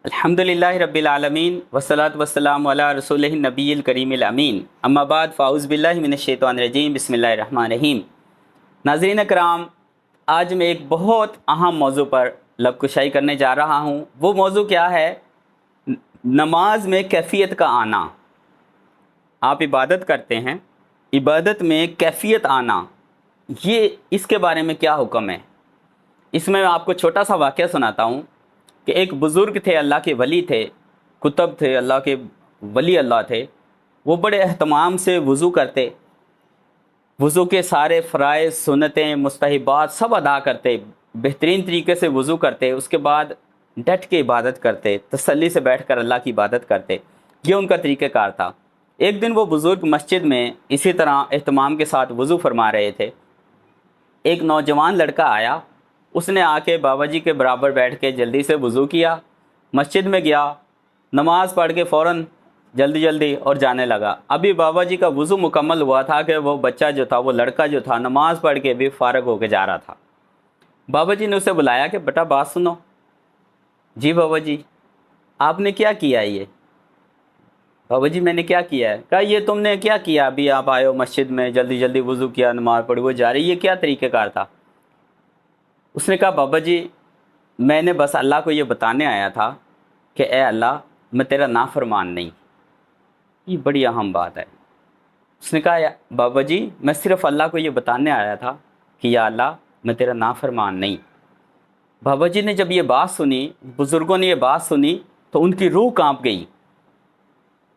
अल्हम्दुलिल्लाह रब्बिल आलमीन वस्सलातु वस्सलामु अला रसूलिहि नबील करीमिल अमीन अम्मा बाद फ़ाउज़ु बिल्लाहि मिनश शैतानिर रजीम बिस्मिल्लाहिर रहमानिर रहीम। नाज़रीन कराम, आज मैं एक बहुत अहम मौजू पर लबकुशाई करने जा रहा हूँ। वो मौजू क्या है? नमाज में कैफ़ियत का आना। आप इबादत करते हैं, इबादत में कैफ़ियत आना, ये इसके बारे में क्या हुक्म है? इसमें मैं आपको छोटा सा वाक़या सुनाता हूँ कि एक बुज़ुर्ग थे, अल्लाह के वली थे, कुतुब थे, अल्लाह के वली अल्लाह थे। वो बड़े एहतमाम से वज़ू करते, वज़ू के सारे फ़राइज़, सुन्नतें, मुस्तहबात सब अदा करते, बेहतरीन तरीके से वज़ू करते। उसके बाद डट के इबादत करते, तसल्ली से बैठकर अल्लाह की इबादत करते। ये उनका तरीक़ाकार था। एक दिन वो बुज़ुर्ग मस्जिद में इसी तरह एहतमाम के साथ वज़ू फरमा रहे थे। एक नौजवान लड़का आया, उसने आके बाबा जी के बराबर बैठ के जल्दी से वज़ू किया, मस्जिद में गया, नमाज़ पढ़ के फ़ौरन जल्दी और जाने लगा। अभी बाबा जी का वज़ू मुकम्मल हुआ था कि वो बच्चा जो था, वो लड़का जो था, नमाज़ पढ़ के भी फ़ारग होके जा रहा था। बाबा जी ने उसे बुलाया कि बेटा बात सुनो। जी बाबा जी, आपने क्या किया ये? बाबा जी मैंने क्या किया है? कहा ये तुमने क्या किया? अभी आप आए हो मस्जिद में, जल्दी वज़ू किया, नमाज़ पढ़ी, वो जा रही, ये क्या तरीक़ेकार था? उसने कहा बाबा जी मैंने बस अल्लाह को ये बताने आया था कि ए अल्लाह, मैं तेरा नाफरमान नहीं। ये बड़ी अहम बात है। उसने कहा बाबा जी मैं सिर्फ़ अल्लाह को ये बताने आया था कि या अल्लाह, मैं तेरा नाफरमान नहीं। बाबा जी ने जब ये बात सुनी, बुज़ुर्गों ने ये बात सुनी, तो उनकी रूह कांप गई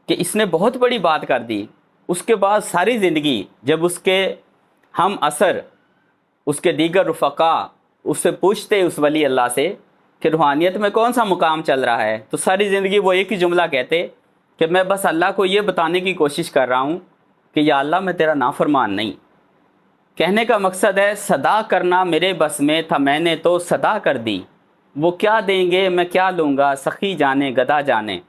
कि इसने बहुत बड़ी बात कर दी। उसके बाद सारी ज़िंदगी जब उसके हम असर, उसके दीगर रुफ़क़ा उससे पूछते उस वली अल्लाह से कि रूहानियत में कौन सा मुकाम चल रहा है, तो सारी ज़िंदगी वो एक ही जुमला कहते कि मैं बस अल्लाह को ये बताने की कोशिश कर रहा हूँ कि या अल्लाह, मैं तेरा नाफरमान नहीं। कहने का मकसद है सदा करना मेरे बस में था, मैंने तो सदा कर दी। वो क्या देंगे मैं क्या लूँगा, सखी जाने गदा जाने।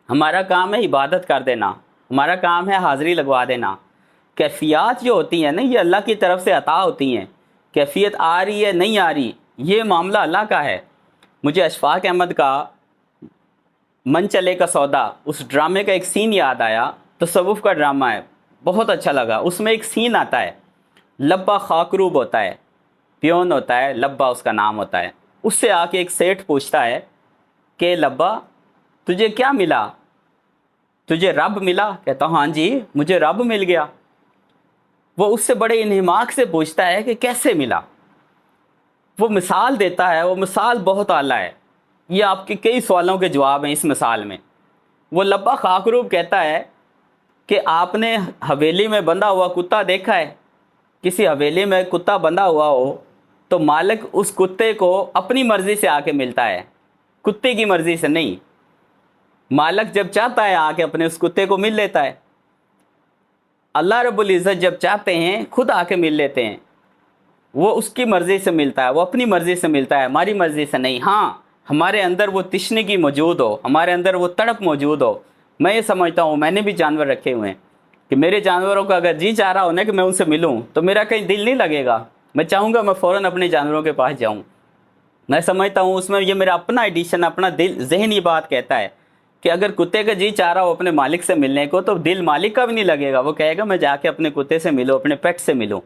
हमारा काम है इबादत कर देना, हमारा काम है हाज़िरी लगवा देना। कैफ़ियत जो होती हैं ना, ये अल्लाह की तरफ से अता होती हैं। कैफ़ियत आ रही है नहीं आ रही, ये मामला अल्लाह का है। मुझे अशफाक अहमद का मन चले का सौदा, उस ड्रामे का एक सीन याद आया। तसव्वुफ़ का ड्रामा है, बहुत अच्छा लगा। उसमें एक सीन आता है, लब्बा खाकरूब होता है, पियोन होता है, लब्बा उसका नाम होता है। उससे आके एक सेठ पूछता है कि लब्बा तुझे क्या मिला? तुझे रब मिला? कहता हाँ जी मुझे रब मिल गया। वो उससे बड़े इन्हिमाक से पूछता है कि कैसे मिला? वो मिसाल देता है, वो मिसाल बहुत आला है। ये आपके कई सवालों के जवाब हैं इस मिसाल में। वो लब्बा खाकरूब कहता है कि आपने हवेली में बंधा हुआ कुत्ता देखा है? किसी हवेली में कुत्ता बंधा हुआ हो तो मालिक उस कुत्ते को अपनी मर्ज़ी से आके मिलता है, कुत्ते की मर्ज़ी से नहीं। मालिक जब चाहता है आके अपने उस कुत्ते को मिल लेता है। अल्लाह रब्बुल इज़्ज़त जब चाहते हैं खुद आके मिल लेते हैं। वो उसकी मर्ज़ी से मिलता है, वो अपनी मर्ज़ी से मिलता है, हमारी मर्ज़ी से नहीं। हाँ, हमारे अंदर वो तिश्नगी मौजूद हो, हमारे अंदर वो तड़प मौजूद हो। मैं ये समझता हूँ, मैंने भी जानवर रखे हुए हैं कि मेरे जानवरों का अगर जी चाह रहा हो ना कि मैं उनसे मिलूँ, तो मेरा कहीं दिल नहीं लगेगा। मैं चाहूँगा मैं फ़ौरन अपने जानवरों के पास जाऊँ। मैं समझता हूँ उसमें ये मेरा अपना एडिशन, अपना दिल, ज़हन ये बात कहता है कि अगर कुत्ते का जी चाह रहा हो अपने मालिक से मिलने को, तो दिल मालिक का भी नहीं लगेगा। वो कहेगा मैं जाके अपने कुत्ते से मिलूँ, अपने पेट से मिलूँ।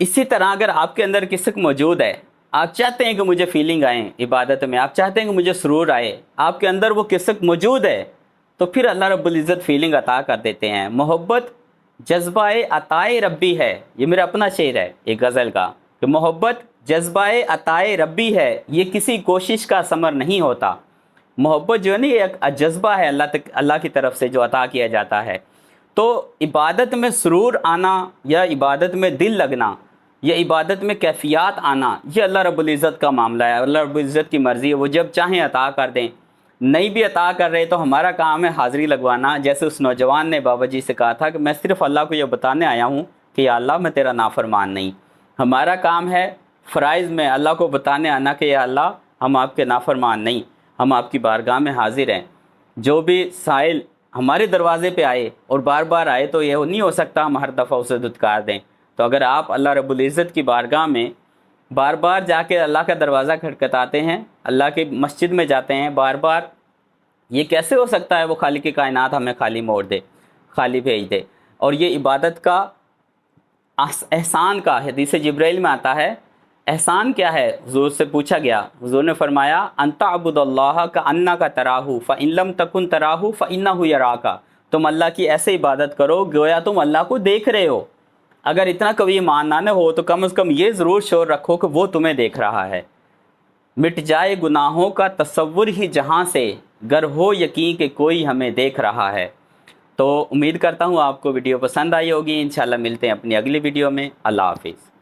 इसी तरह अगर आपके अंदर किस्क मौजूद है, आप चाहते हैं कि मुझे फीलिंग आए इबादत में, आप चाहते हैं कि मुझे सुरूर आए, आपके अंदर वो किस्क मौजूद है, तो फिर अल्लाह रब्बुल इज़्ज़त फीलिंग अता कर देते हैं। मोहब्बत जज्बाए अताए रब्बी है, ये मेरा अपना शेर है एक गज़ल का, कि मोहब्बत जज्बाए अताए रब्बी है, ये किसी कोशिश का समर नहीं होता। मोहब्बत जो है ना, ये एक जज्बा है अल्लाह की तरफ से जो अता किया जाता है। तो इबादत में सुरूर आना या इबादत में दिल लगना या इबादत में कैफ़ियत आना, ये अल्लाह रब्बुल इज़्ज़त का मामला है। अल्लाह रब्बुल इज़्ज़त की मर्ज़ी है, वो जब चाहें अता कर दें। नहीं भी अता कर रहे तो हमारा काम है हाज़िरी लगवाना। जैसे उस नौजवान ने बाबा जी से कहा था कि मैं सिर्फ़ अल्लाह को ये बताने आया हूँ कि या अल्लाह, मैं तेरा नाफरमान नहीं। हमारा काम है फ़राइज़ में अल्लाह को बताने आना कि या अल्लाह, हम आपके नाफरमान नहीं, हम आपकी बारगाह में हाज़िर हैं। जो भी साइल हमारे दरवाज़े पे आए और बार बार आए, तो ये नहीं हो सकता हम हर दफ़ा उसे धुतकार दें। तो अगर आप अल्लाह रब्बुल इज़्ज़त की बारगाह में بار بار جا کے اللہ کا دروازہ کھٹکھٹاتے ہیں، اللہ کے مسجد میں جاتے ہیں بار بار، یہ کیسے ہو سکتا ہے وہ خالق کائنات ہمیں خالی موڑ دے، خالی بھیج دے؟ اور یہ عبادت کا احسان کا حدیث جبرائیل میں آتا ہے، احسان کیا ہے؟ حضور سے پوچھا گیا، حضور نے فرمایا ان تعبد اللہ کأنک تراہ فإن لم تکن تراہ فإنہ یراک، تم اللہ کی ایسے عبادت کرو گویا تم اللہ کو دیکھ رہے ہو۔ اگر اتنا کبھی ایمان نہ ہو تو کم از کم یہ ضرور شعور رکھو کہ وہ تمہیں دیکھ رہا ہے۔ مٹ جائے گناہوں کا تصور ہی جہاں سے، گر ہو یقین کہ کوئی ہمیں دیکھ رہا ہے۔ تو امید کرتا ہوں آپ کو ویڈیو پسند آئی ہوگی، انشاءاللہ ملتے ہیں اپنی اگلی ویڈیو میں۔ اللہ حافظ۔